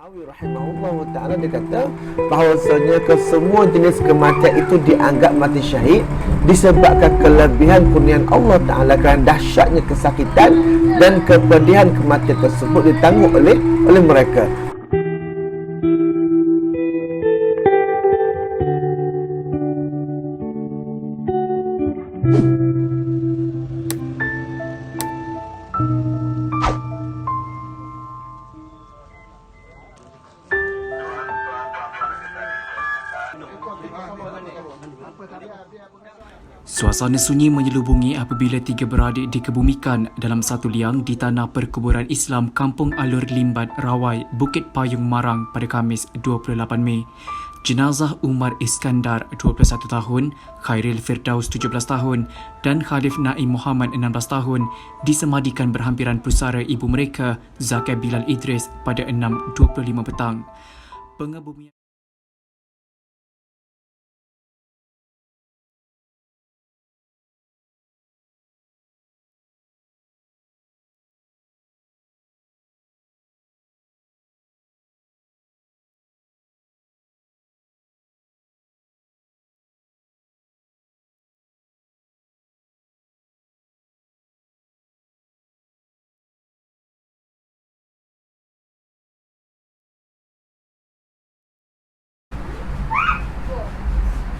Nawawi rahimahullah ta'ala dia kata bahawasanya kesemua jenis kematian itu dianggap mati syahid disebabkan kelebihan kurniaan Allah Ta'ala kerana dahsyatnya kesakitan dan kepedihan kematian tersebut ditanggung oleh mereka. Suasana sunyi menyelubungi apabila tiga beradik dikebumikan dalam satu liang di tanah perkuburan Islam Kampung Alur Limbat, Rawai, Bukit Payung, Marang pada Khamis 28 Mei. Jenazah Umar Iskandar 21 tahun, Khairil Firdaus 17 tahun dan Khalif Naim Muhammad 16 tahun disemadikan berhampiran pusara ibu mereka Zakia Bilal Idris pada 6.25 petang. Pengebumian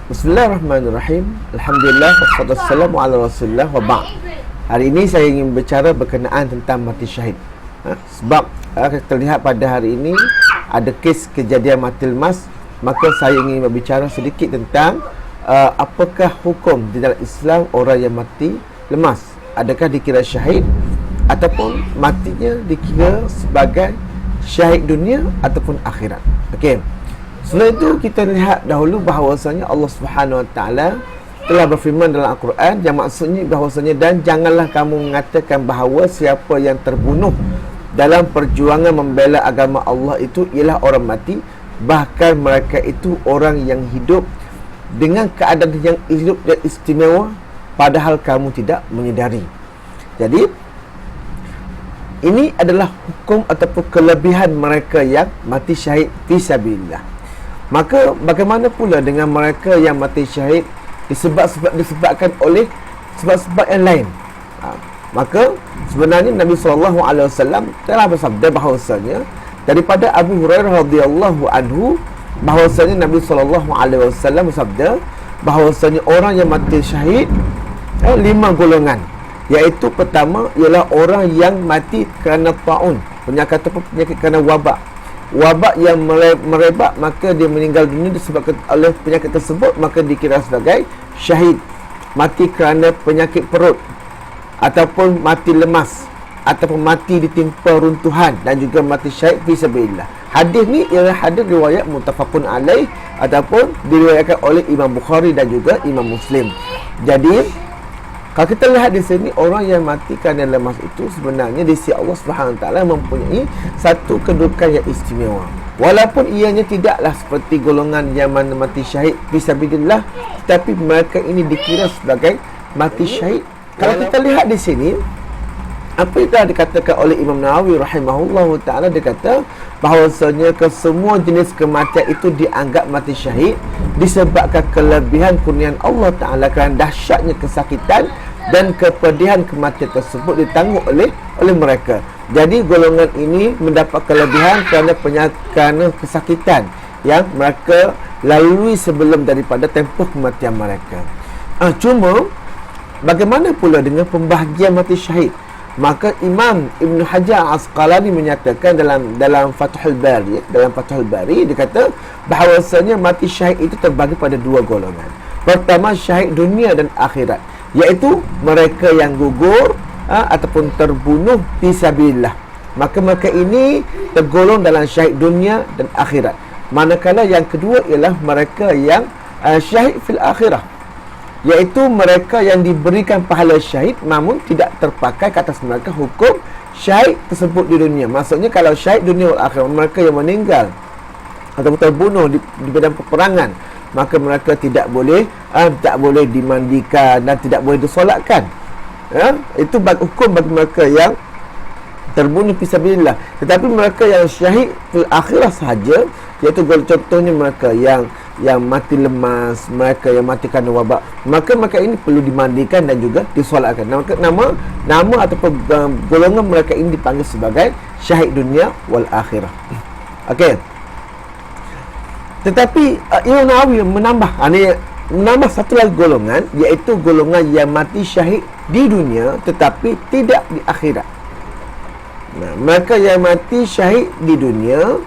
Bismillahirrahmanirrahim. Alhamdulillah wassalatu wassalamu ala Rasulillah wa ba'd. Hari ini saya ingin berbicara berkenaan tentang mati syahid. Sebab kita lihat pada hari ini ada kes kejadian mati lemas, maka saya ingin berbicara sedikit tentang apakah hukum di dalam Islam orang yang mati lemas. Adakah dikira syahid ataupun matinya dikira sebagai syahid dunia ataupun akhirat. Okey. Selain itu kita lihat dahulu bahawasanya Allah Subhanahu Wa Taala telah berfirman dalam Al-Quran yang maksudnya bahawasanya dan janganlah kamu mengatakan bahawa siapa yang terbunuh dalam perjuangan membela agama Allah itu ialah orang mati, bahkan mereka itu orang yang hidup dengan keadaan yang hidup dan istimewa padahal kamu tidak menyedari. Jadi ini adalah hukum ataupun kelebihan mereka yang mati syahid fisabilillah. Maka bagaimana pula dengan mereka yang mati syahid disebabkan oleh sebab-sebab yang lain? Maka sebenarnya Nabi SAW telah bersabda bahawasanya daripada Abu Hurairah radhiyallahu anhu bahawasanya Nabi SAW bersabda bahawasanya orang yang mati syahid 5 golongan, iaitu pertama ialah orang yang mati kerana taun, penyakit kerana wabak yang merebak, maka dia meninggal dunia disebabkan oleh penyakit tersebut, maka dikira sebagai syahid. Mati kerana penyakit perut ataupun mati lemas ataupun mati ditimpa runtuhan dan juga mati syahid fisabilillah. Hadis ni ialah hadis riwayat muttafaqun alaih ataupun diriwayatkan oleh Imam Bukhari dan juga Imam Muslim. Jadi kalau kita lihat di sini, orang yang mati kerana lemas itu sebenarnya di sisi Allah Subhanahu Wa Taala mempunyai satu kedudukan yang istimewa. Walaupun ianya tidaklah seperti golongan yang mana mati syahid fisabilillah, tetapi mereka ini dikira sebagai mati syahid. Kalau kita lihat di sini, apa yang telah dikatakan oleh Imam Nawawi rahimahullah ta'ala, dia kata bahawasanya kesemua jenis kematian itu dianggap mati syahid disebabkan kelebihan kurniaan Allah Ta'ala kerana dahsyatnya kesakitan dan kepedihan kematian tersebut ditanggung oleh mereka. Jadi golongan ini mendapat kelebihan kerana kesakitan yang mereka lalui sebelum daripada tempoh kematian mereka. Cuma bagaimana pula dengan pembahagian mati syahid? Maka Imam Ibn Hajar Asqalani menyatakan dalam Fathul Bari, dia kata bahawasanya mati syahid itu terbagi pada 2 golongan. Pertama, syahid dunia dan akhirat, iaitu mereka yang gugur ataupun terbunuh fisabilillah. Maka mereka ini tergolong dalam syahid dunia dan akhirat. Manakala yang kedua ialah mereka yang syahid fil akhirah, iaitu mereka yang diberikan pahala syahid namun tidak terpakai ke atas mereka hukum syahid tersebut di dunia. Maksudnya kalau syahid dunia wal akhirah, mereka yang meninggal atau terbunuh di medan peperangan, maka mereka tidak boleh dimandikan dan tidak boleh disolatkan. Itu hukum bagi mereka yang terbunuh fisabilillah. Tetapi mereka yang syahid fil akhirah sahaja, iaitu contohnya mereka yang mati lemas, mereka yang mati kerana wabak, maka mereka ini perlu dimandikan dan juga disolatkan. Nama ataupun golongan mereka ini dipanggil sebagai syahid dunia wal akhirah. Okey. Tetapi Imam Nawawi menambah satu lagi golongan, iaitu golongan yang mati syahid di dunia tetapi tidak di akhirat. Nah, mereka yang mati syahid di dunia,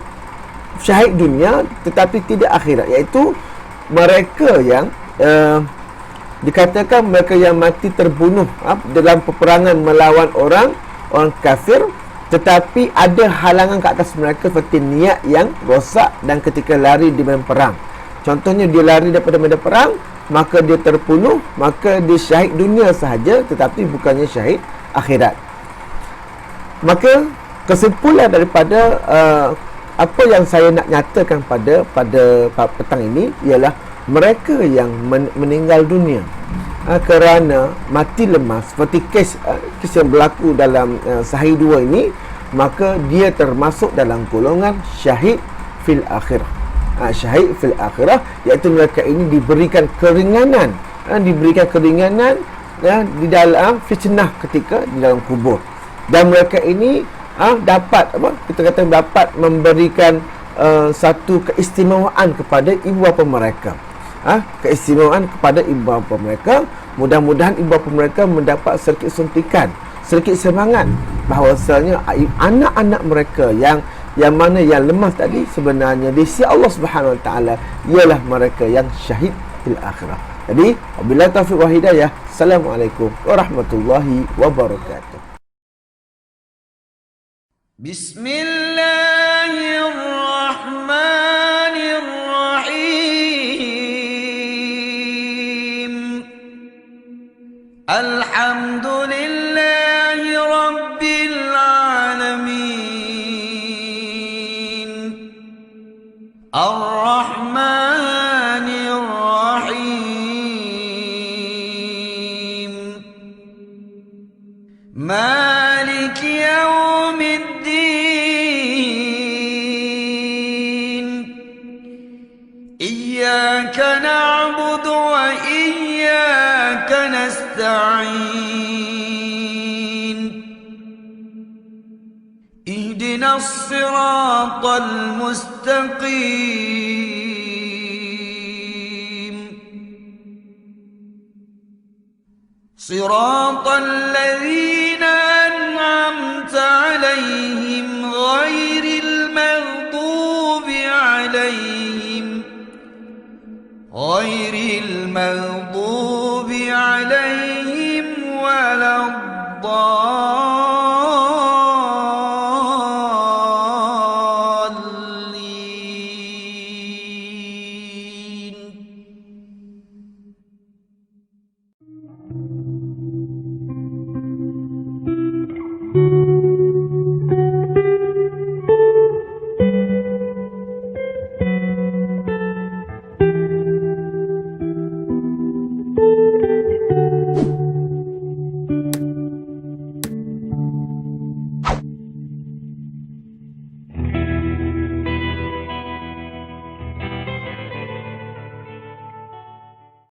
syahid dunia tetapi tidak akhirat, iaitu mereka yang dikatakan mereka yang mati terbunuh dalam peperangan melawan orang kafir, tetapi ada halangan ke atas mereka seperti niat yang rosak dan ketika lari di medan perang. Contohnya dia lari daripada medan perang, maka dia terbunuh, maka dia syahid dunia sahaja tetapi bukannya syahid akhirat. Maka kesimpulan daripada apa yang saya nak nyatakan pada petang ini ialah mereka yang meninggal dunia kerana mati lemas, seperti kes yang berlaku dalam Sahih 2 ini, maka dia termasuk dalam golongan syahid fil akhirah. Syahid fil akhirah, iaitu mereka ini diberikan keringanan di dalam fitnah ketika di dalam kubur, dan mereka ini dapat dapat memberikan satu keistimewaan kepada ibu bapa mereka. Keistimewaan kepada ibu bapa mereka. Mudah-mudahan ibu bapa mereka mendapat sedikit suntikan, sedikit semangat bahawasanya anak-anak mereka yang mana yang lemas tadi sebenarnya di sisi Allah Subhanahu Wa Taala ialah mereka yang syahid fil akhirah. Jadi, wabillahi taufiq wal hidayah. Assalamualaikum warahmatullahi wabarakatuh. Bismillahirrahmanirrahim. Alhamdulillahi rabbil alamin. Ar-Rahmanir Rahim. Malik yaumiddin. Iyyaka na'budu wa iyyaka nasta'in. Ihdinas siratal mustaqim. Siratal ladzina an'amta 'alaihim ghairil maghdubi 'alaihim waladdallin.